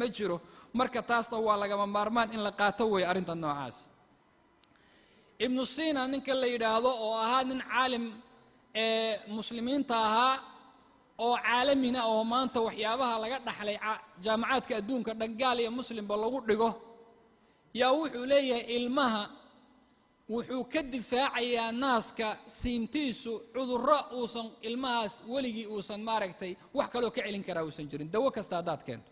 ma jiro marka taasna waa lagama maarmaan in la qaato way arinta noocaas ibnu Sina ninka la yiraahdo oo ahaa nin caalim muslimiinta ahaa oo caalamina oo maanta waxyaabaha laga dhaxlay jaamacaadka adduunka dhangaal iyo muslimba lagu dhigo yaa wuxuu leeyahay ilmaha wuxuu ka difaacayaa naaska siintiisu cudurro uusan ilmahaas weligii uusan maaragtay wax kale oo ka celin karaa uusan jirin dawo kasta hadaad keento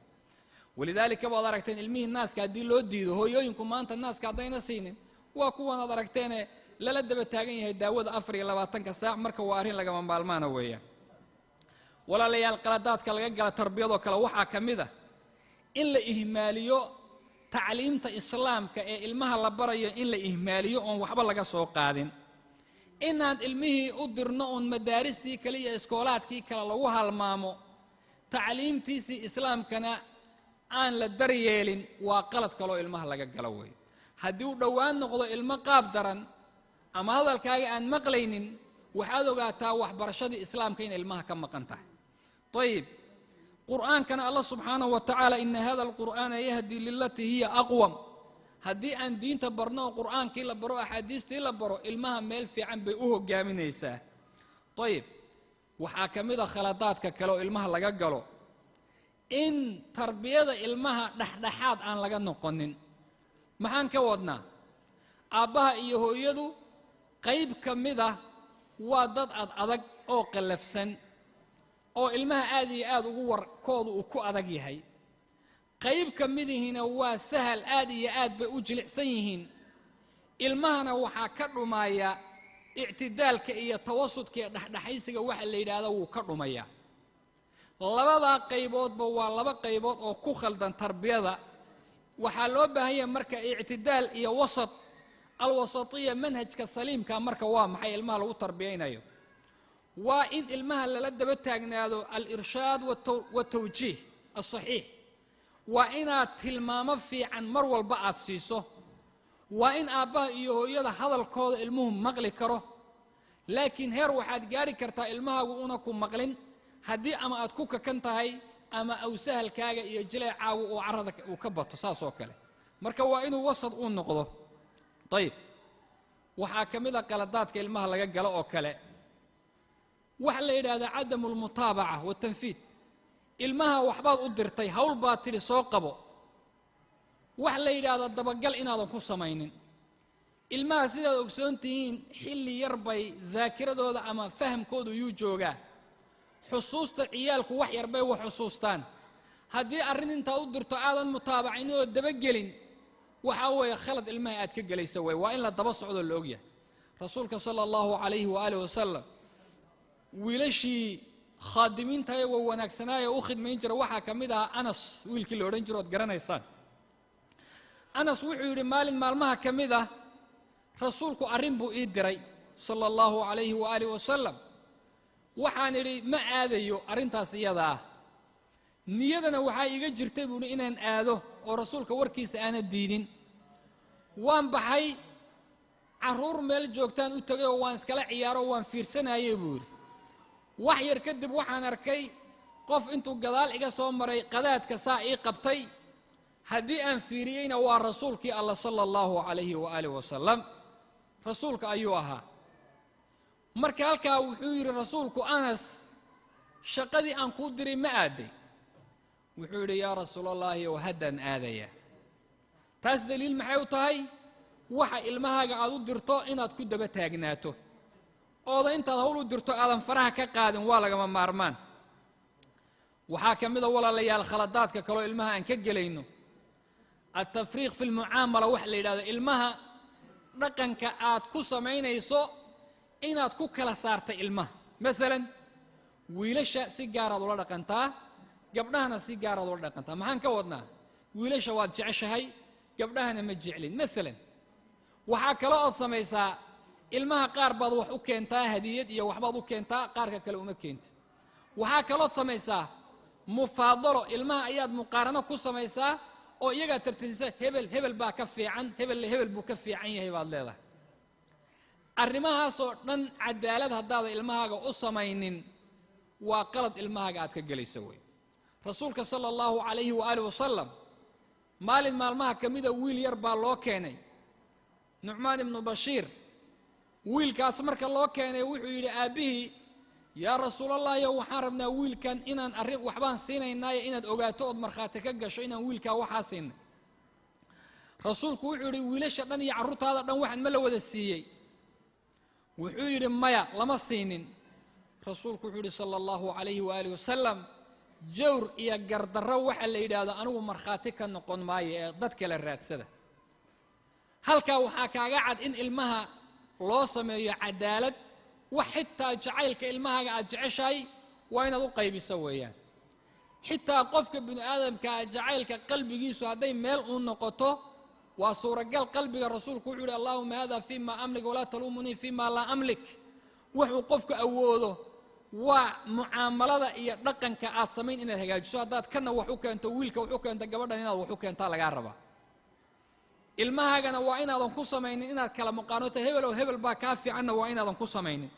walidaalika baad aragteen ilmihii naaska haddii loo diido hooyooyinku maanta naaska haddayna siinin waa kuwan aad aragteene lala daba taagan yahay daawada 24 saac marka waa arrin lagama maalmaana weeyaan walaalayaal qaladaadka laga gala tarbiyadoo kale waxaa ka mid ah in la ihmaaliyo tacliimta islaamka ee ilmaha la barayo in la ihmaaliyo oon waxba laga soo qaadin inaan ilmihii u dirno oon madaaristii kale iyo iskoolaadkii kale lagu halmaamo tacliimtiisii islaamkana aan la daryeelin waa qalad kaloo ilmaha laga galo weey haddii uu dhowaan noqdo ilmo qaab daran ama hadalkaaga aan maqlaynin waxaad ogaataa waxbarashadii islaamka in ilmaha ka maqan tahay طيب قرآن كان الله سبحانه وتعالى إن هذا القرآن يهدي للتي هي أقوم هدي أن دين تبرنا قرآن كلا برو أحاديث كلا برو المها ميل في عن بيئوه جامين يساه طيب وحاكم إذا خلطات ككلو المها لججلو إن تربية المها دحدحات عن لجنة قنن محن كودنا أبها إيهو يدو قيب كم إذا وضد أدق أو قلفسن oo ilmaha aad iyo aad ugu warkoodu uu ku adag yahay qayb kamidihina waa sahal aad iyo aad bay u jilicsan yihiin ilmahana waxa ka dhumaya i'tidaalka iyo tawassudka dhaxdhaxaysiga waxa la yiraahdo wuu ka dhumaya labada qayboodba waa laba qaybood oo ku khaldan tarbiyada waxa loo baahan yahay marka i'tidaal iyo wasat alwasatiyya manhajka saliimka marka waa maxay ilmaha lagu tarbiyaynayo وإن المها للد بتاعنا الإرشاد والتوجيه الصحيح وإن تلمام في عن مرو البعض سيسو وإن آباء يهويدا هذا الكود المهم مغلي كره لكن هير واحد جاري كرتا المها وأنكم مغلين هدي أما أتكوك كنت هاي أما أو سهل كاجا يجلي عاو وعرضك وكبت صاص وكله مركب وإنه وسط نقضه طيب وحاكم إذا قلدات كلمها لقى جلا وكله وحلا إلى عدم المتابعة والتنفيذ المها وحباد أدرتي هول باطل سوقبو وحلا إلى الدبقل إن هذا قصة ماينين المها سيدا أكسونتين حلي يربي ذاكرة هذا أما فهم كودو يوجوغا حصوص عيالك وحي يربي وحصوصتان هدي أرين انت أدرتو عادا متابعين الدبقلين وحاوي خلد المها أتكقل يسوي وإلا تبصعد اللوغية رسولك صلى الله عليه وآله وسلم wiilashii khaadimiinta ay wanaagsanaa oo khidmayn jira waxa kamid ah Anas wiilkii la oran jiray garanaysaan Anas wuxuu yiri maalin maalmaha kamid ah rasuulku arrin buu ii diray sallallahu alayhi wa alihi wasallam waxaan iri ma aadayo arrintaas iyada ah niyadana waxa iga jirtay buu inaan aado oo rasuulka warkiisa aan diidin waan baxay caruur meel joogtaan u tagay oo waan iskala ciyaaro waan fiirsanayay buu wax yar kadib waxaan arkay qof intuu gadaal iga soo maray qadaadka saa ii qabtay haddii aan fiiriyeyna waa rasuulkii Allah sallallahu alayhi wa alihi wasallam rasuulka ayuu ahaa marka halkaa wuxuu yiri rasuulku Anas shaqadii aan ku diray ma aaday wuxuu yiri yaa rasuulallahi wa hadan aadaya taas daliil maxay u tahay waxa ilmahaaga aad u dirto inaad ku daba taagnaato oo inta hawl u dirto aadan faraha ka qaadin waa laga maarmaan waxa kamida walaalayaal khaladaadka kale ilmaha aan ka galayno التفريق في المعاملة وحلا إلى المها رقم كأت كسمين يسوع إن أتكو كلا صارت المه مثلا ويلش سيجارة ولا رقمتها قبلها أنا سيجارة ولا رقمتها ما هنكودنا ويلش واد جعش هاي قبلها أنا متجعلين مثلا وحكى لا أصميسا المها قارب ضوح وكنتا هدية يا وحبض وكنتا قارك كلام كنت وحكى لا أصميسا مفاضلة المها أياد مقارنة كسميسا oo iyaga tartiisa hebel baa ka fiican hebel buu ka fiican yahay baad leedahay arrimahaas oo dhan cadaalad hadaad ilmahaaga u sameeynin waa qalad ilmahaaga aad ka galayso way rasuulka sala allahu calayhi waaalih wasalam maalin maalmaha ka mida wiil yar baa loo keenay nucmaan ibnu bashiir wiilkaas marka loo keenay wuxuu yidhi aabbihii yaa rasuulallahiyow waxaan rabnaa wiilkan inaan arrin waxbaan siinaynaayo inaad ogaato ood markhaati ka gasho inaan wiilkaa waxaa siinay rasuulku wuxuu yidhi wiilasha dhan iyo carruurtaada dhan waxaan ma la wada siiyey wuxuu yidhi maya lama siinin rasuulku wuxuu yidhi sala allahu calayhi waaalih wasalam jawr iyo gardarro waxa la yidhaahdo anigu markhaati ka noqon maayo ee dad kale raadsada halkaa waxaa kaaga cad in ilmaha loo sameeyo cadaalad wax xitaa jacaylka ilmahaaga aad jeceshahay waa inaad u qaybiso weeyaan xitaa qofka bini aadamkaa jacaylka qalbigiisu hadday meel uu noqoto waa suuragal qalbiga rasuulku wuxuu yidhi allahuma hada fima amlik walaa taluumunii fima laa amlik wuxuu qofku awoodo waa mucaamalada iyo dhaqanka aad samayn inaad hagaajiso haddaad kana wax u keento wiilka wax u keento gabadhan inaad wax u keentaa lagaa rabaa ilmahaagana waa inaadan ku samaynin inaad kala muqaanoto hebel oo hebel baa kaa fiicanna waa inaadan ku samaynin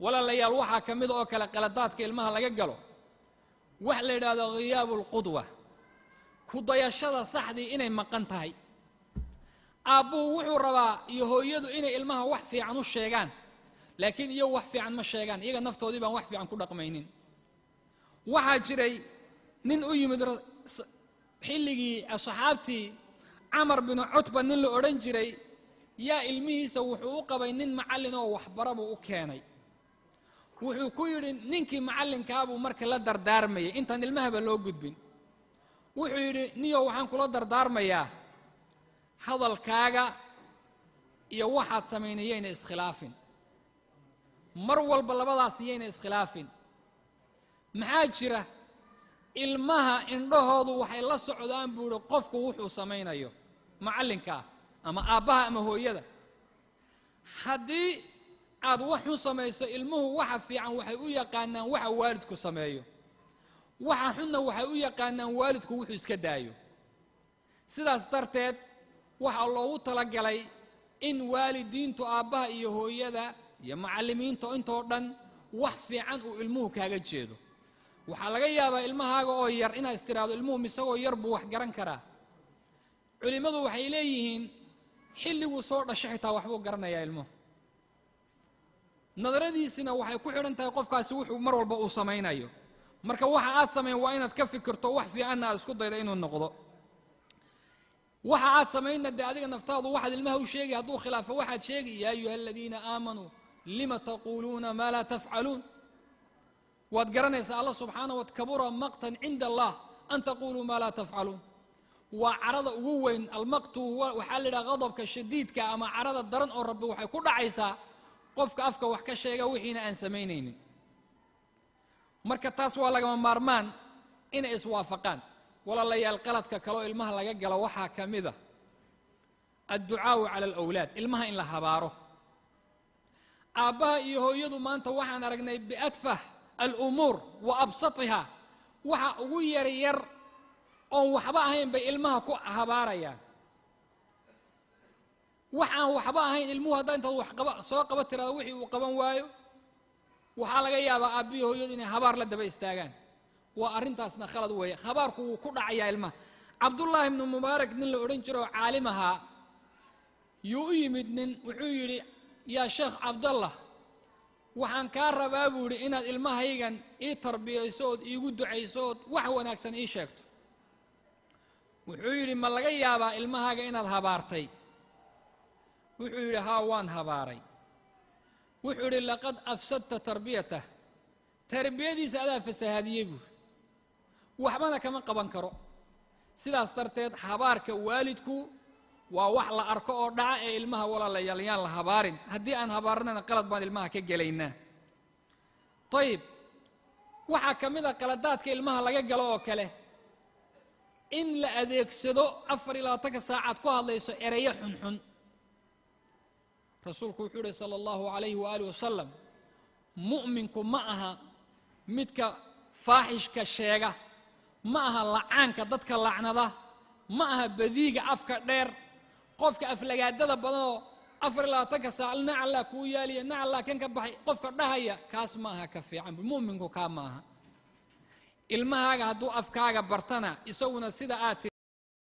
walaalayaal waxaa ka mid oo kale qaladaadka ilmaha laga galo wax la yidhaahdo khiyaabu lqudwa ku dayashada saxdii inay maqan tahay aabbuhu wuxuu rabaa iyo hooyadu inay ilmaha wax fiican u sheegaan laakiin iyo wax fiican ma sheegaan iyaga naftoodii baan wax fiican ku dhaqmaynin waxaa jiray nin u yimid xilligii saxaabtii camar binu cutba nin la odhan jiray yaa ilmihiisa wuxuu u qabay nin macallin oo waxbara buu u keenay wuxuu ku yidhi ninkii macallinkaabuu marka la dardaarmayay intaan ilmahaba loo gudbin wuxuu yidhi niyow waxaan kula dardaarmayaa hadalkaaga iyo waxaad samaynay yayna iskhilaafin mar walba labadaas yayna iskhilaafin maxaa jira ilmaha indhahoodu waxay la socdaan buu yidhi qofku wuxuu samaynayo macallinkaa ama aabbaha ama hooyada haddii aad wax u samayso ilmuhu waxa fiican waxay u yaqaanaan waxa waalidku sameeyo waxa xunna waxay u yaqaanaan waalidku wuxuu iska daayo sidaas darteed waxaa loogu talagalay in waalidiintu aabbaha iyo hooyada iyo macallimiinta intoo dhan wax fiican uu ilmuhu kaaga jeedo waxaa laga yaabaa ilmahaaga oo yar inaad istiraahdo ilmuhu misagoo yar buu wax garan karaa culimmadu waxay leeyihiin xilliguu soo dhasho xitaa waxbuu garanayaa ilmuhu nadaradiisina waxay ku xidhan tahay qofkaasi wuxuu mar walba uu samaynayo marka waxa aad samayn waa inaad ka fikirto wax fiicanna aad isku daydo inuu noqdo waxa aad samaynna dee adiga naftaadu waxaad ilmaha u sheegi hadduu khilaafo waxaad sheegi yaa ayuha aladiina aamanuu lima taquuluuna maa laa tafcaluun waad garanaysaa allah subxaanahu kabura maqtan cinda allah an taquluu maa laa tafcaluun waa carada ugu weyn almaqtu waxaa la yidhaha qadabka shadiidka ama carada daran oo rabbi waxay ku dhacaysaa qofka afka wax ka sheega wixiina aan samaynaynin marka taas waa lagama maarmaan inay iswaafaqaan walaalayaal qaladka kaloo ilmaha laga galo waxaa ka mid a adducaau cala alawlaad ilmaha in la habaaro aabbaha iyo hooyadu maanta waxaan aragnay biadfah alumuur wa absatiha waxa ugu yaryar oon waxba ahayn bay ilmaha ku habaarayaan waxaan waxba ahayn ilmuhu haddaa intaad wax soo qaba tiraado wixii uu qaban waayo waxaa laga yaabaa aabbihi hooyadu inay habaar la daba istaagaan waa arrintaasna khalad weeye habaarku wuu ku dhacayaa ilmaha cabdullaahi ibnu mubaarak nin la odhan jiro oo caalim ahaa yuu u yimid nin wuxuu yidhi yaa sheekh cabdallah waxaan kaa rabaa buu yidhi inaad ilmahaygan ii tarbiyayso ood iigu ducayso ood wax wanaagsan ii sheegto wuxuu yidhi ma laga yaabaa ilmahaaga inaad habaartay wuxuu yidhi haa waan habaaray wuxuu yidhi laqad afsadta tarbiyatah tarbiyadiisa adaa fasahaadiyey buuri waxbana kama qaban karo sidaas darteed habaarka waalidku waa wax la arko oo dhaca ee ilmaha walaalayaal yaan la habaarin haddii aan habaarnana qalad baan ilmaha ka gelaynaa ayib waxaa ka mid a qaladaadka ilmaha laga galo oo kale in la adeegsado 24 saacaad ku hadlayso ereyo xunxun rasuulku wuxuu yidhi sala allahu calayhi waaalih wasalam mu'minku ma aha midka faaxishka sheega ma aha lacaanka dadka lacnada ma aha badiiga afka dheer qofka aflagaadada badanoo 24 saac nacallaa kuu yaaliya nacallaa kan ka baxay qofka dhahaya kaas ma aha ka fiican mu'minku kaa ma aha ilmahaaga hadduu afkaaga bartana isaguna sida aad